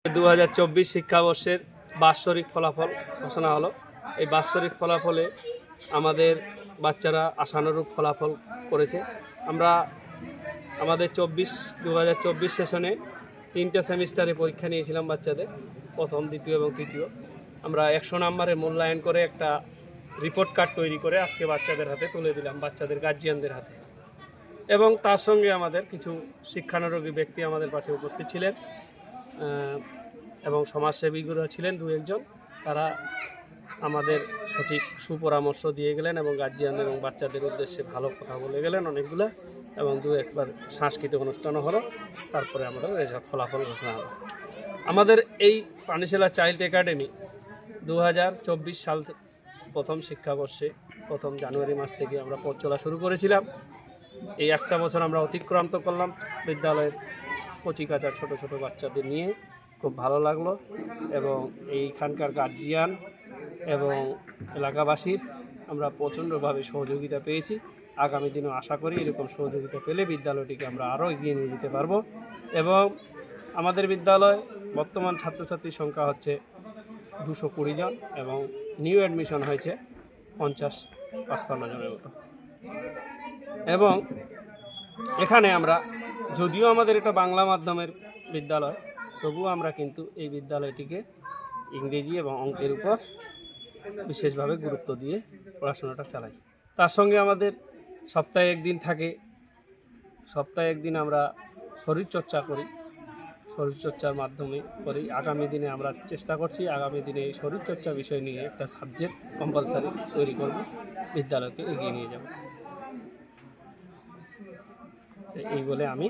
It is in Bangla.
2024 শিক্ষাবর্ষের বাৎসরিক ফলাফল ঘোষণা হলো। এই বাৎসরিক ফলাফলে আমাদের বাচ্চারা আশানুরূপ ফলাফল করেছে। আমরা আমাদের 2024 সেশনে 3টে সেমিস্টারে পরীক্ষা নিয়েছিলাম বাচ্চাদের, প্রথম, দ্বিতীয় এবং তৃতীয়। আমরা 100 নম্বরের মূল্যায়ন করে একটা রিপোর্ট কার্ড তৈরি করে আজকে বাচ্চাদের হাতে তুলে দিলাম, বাচ্চাদের গার্জিয়ানদের হাতে। এবং তার সঙ্গে আমাদের কিছু শিক্ষানুরাগী ব্যক্তি আমাদের পাশে উপস্থিত ছিলেন এবং সমাজসেবীগুলো ছিলেন 2-1 তারা আমাদের সঠিক সুপরামর্শ দিয়ে গেলেন এবং গার্জিয়ান এবং বাচ্চাদের উদ্দেশ্যে ভালো কথা বলে গেলেন অনেকগুলো, এবং 2-1বার সাংস্কৃতিক অনুষ্ঠানও হলো। তারপরে আমাদের রেজাল্ট ফলাফল ঘোষণা হলো। আমাদের এই পানিশালা চাইল্ড একাডেমি 2024 সাল প্রথম শিক্ষাবর্ষে প্রথম জানুয়ারি মাস থেকে আমরা পথ চলা শুরু করেছিলাম। এই একটা বছর আমরা অতিক্রান্ত করলাম বিদ্যালয়ের কচিকাঁচা ছোট ছোট বাচ্চাদের নিয়ে। খুব ভালো লাগলো এবং এইখানকার গার্জিয়ান এবং এলাকাবাসীর আমরা প্রচণ্ডভাবে সহযোগিতা পেয়েছি। আগামী দিনেও আশা করি এরকম সহযোগিতা পেলে বিদ্যালয়টিকে আমরা আরও এগিয়ে নিয়ে যেতে পারবো। এবং আমাদের বিদ্যালয় বর্তমান ছাত্রছাত্রীর সংখ্যা হচ্ছে 220 জন এবং নিউ অ্যাডমিশন হয়েছে 50-55 জনের মতো। এবং এখানে আমরা, যদিও আমাদের এটা বাংলা মাধ্যমের বিদ্যালয়, তবুও আমরা কিন্তু এই বিদ্যালয়টিকে ইংরেজি এবং অঙ্কের উপর বিশেষভাবে গুরুত্ব দিয়ে পড়াশোনাটা চালাই। তার সঙ্গে আমাদের সপ্তাহে 1 দিন থাকে, সপ্তাহে 1 দিন আমরা শরীরচর্চা করি, শরীরচর্চার মাধ্যমে করি। আগামী দিনে আমরা চেষ্টা করছি আগামী দিনে এই শরীরচর্চা বিষয় নিয়ে একটা সাবজেক্ট কম্পালসারি তৈরি করব, বিদ্যালয়কে এগিয়ে নিয়ে যাব। এই বলে আমি